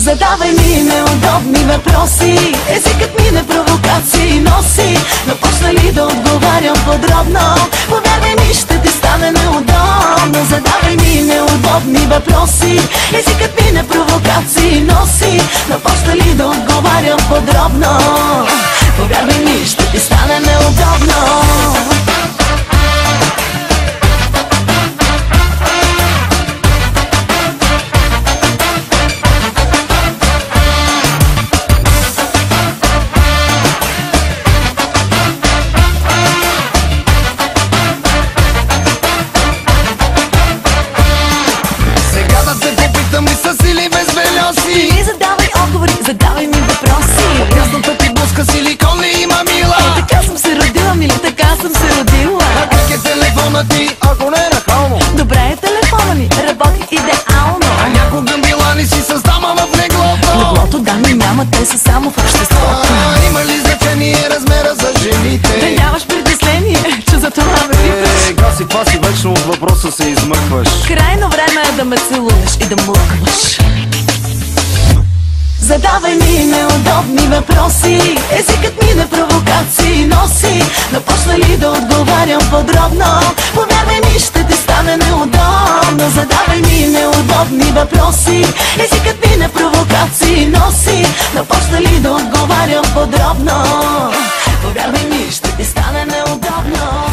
Задавай ми неудобни въпроси, езикът ми на провокации носи. Но почна ли да отговарям подробно, повярвай ми, ще ти стане неудобно. Задавай ми неудобни въпроси, езикът ми на провокации носи. Но почна ли да отговарям подробно, повярвай ми, ще ти стане неудобно. Ти задавай отговори, задавай ми въпроси. От ясната ти блузка силикон ли има, мила? Така съм се родила, мили, така съм се родила. А как е телефона ти, ако не е нахално? Добре е телефона ми, работи идеално. А някога била ли си с дама в леглото? Леглото дами няма, те са само в обществото. Има ли значение размера за жените? Да нямаш притеснение, че за това ме питаш. Гаси, кваси, вечно от въпроса се измъкваш. Крайно време е да ме целунеш и да млъкваш. Задавай ми неудобни въпроси, езикът ми на провокации носи. Но почна ли да отговарям подробно, повярвай ми, ще ти стане неудобно. Задавай ми неудобни въпроси, езикът ми на провокации носи. Но почна ли да отговарям подробно, повярвай ми, ще ти стане неудобно.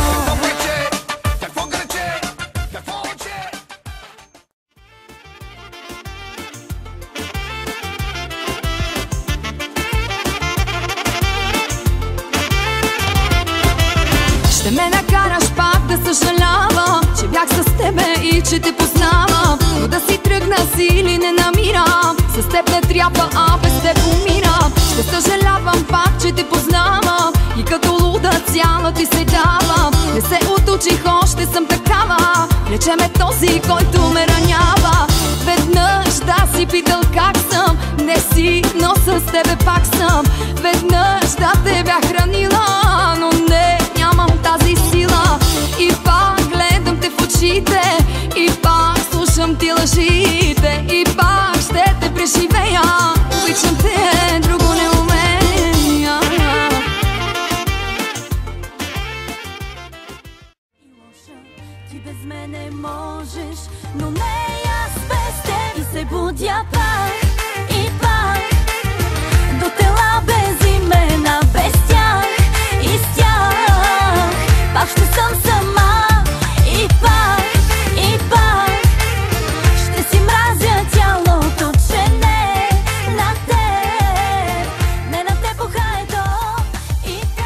Ще ме накараш пак да съжалявам, че бях с тебе и че те познавам. Но да си тръгна сили не намирам, с теб не трябва, а без теб умирам. Ще съжалявам пак, че те познавам и като луда цяла ти се давам. Не се отучих, още съм такава, рече ме този, който ме ранява. Веднъж да си питал как съм, не си, но с тебе пак съм. Веднъж да те бях хранила, но не, нямам тази сила. И пак гледам те в очите, и пак слушам ти лъжите, и пак ще те преживея. Обичам те, друго не умея. И лоша, ти без мене можеш, но не и аз без теб. И се будя пак, и пак, до тела без имена, без тях и с тях. Пак ще съм сама, и пак, и пак ще си мразя тялото, че не на теб, не на теб ухаето и как.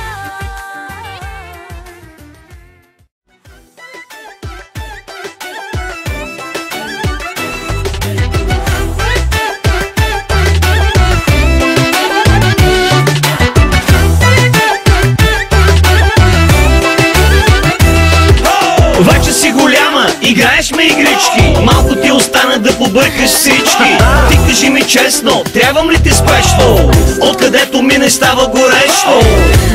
Вече си голяма, играеш ме игрички, малко ти остана да побъркаш всички. Ти кажи ми честно, трябвам ли ти спешно, откъдето ми не става горещо?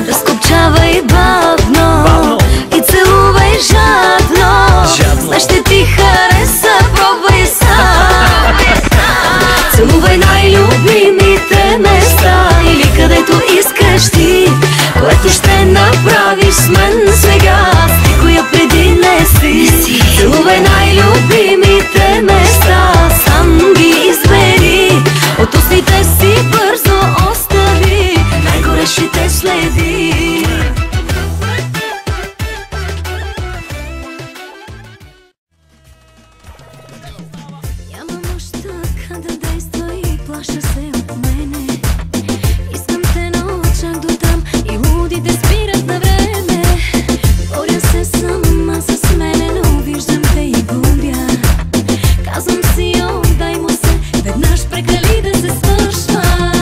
Разкопчавай бавно и целувай жадно. Знаеш, ще ти хареса, пробвай сам. Целувай най-любимите места или където искаш ти, което ще направиш с мен сега, с никоя преди не си. Целувай най-любимите места, сам ги избери, от устните си бързо остави най-горещите следи. Няма нужда да действа и плаша се от мене. Искам те науча до там и лудите спират на време. Боря се сама с мене, но виждам те и губя. Казвам си, отдай му се, веднъж прекали да се свършва.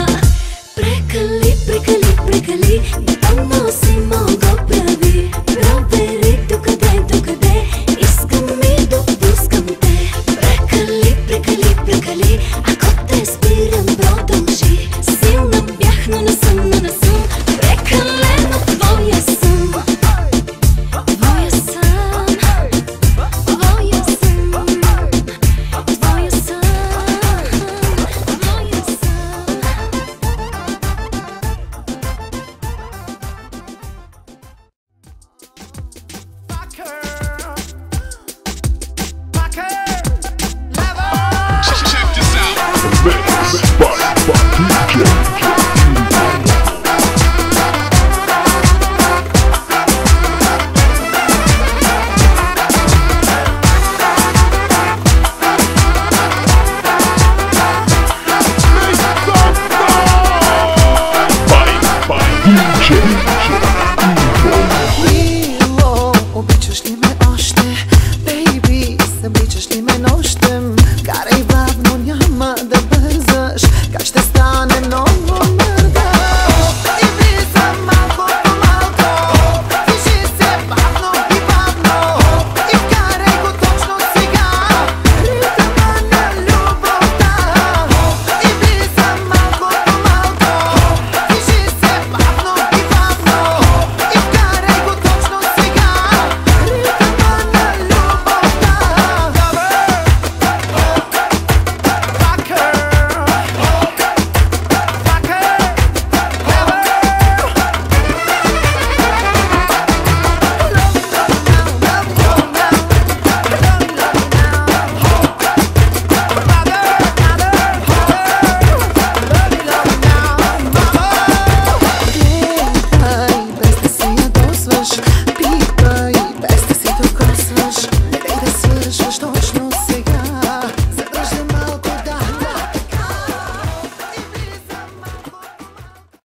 Прекали, прекали, прекали, непълно си мога прави. Провери докъде, докъде, искам и допускам те. Прекали, прекали, прекали,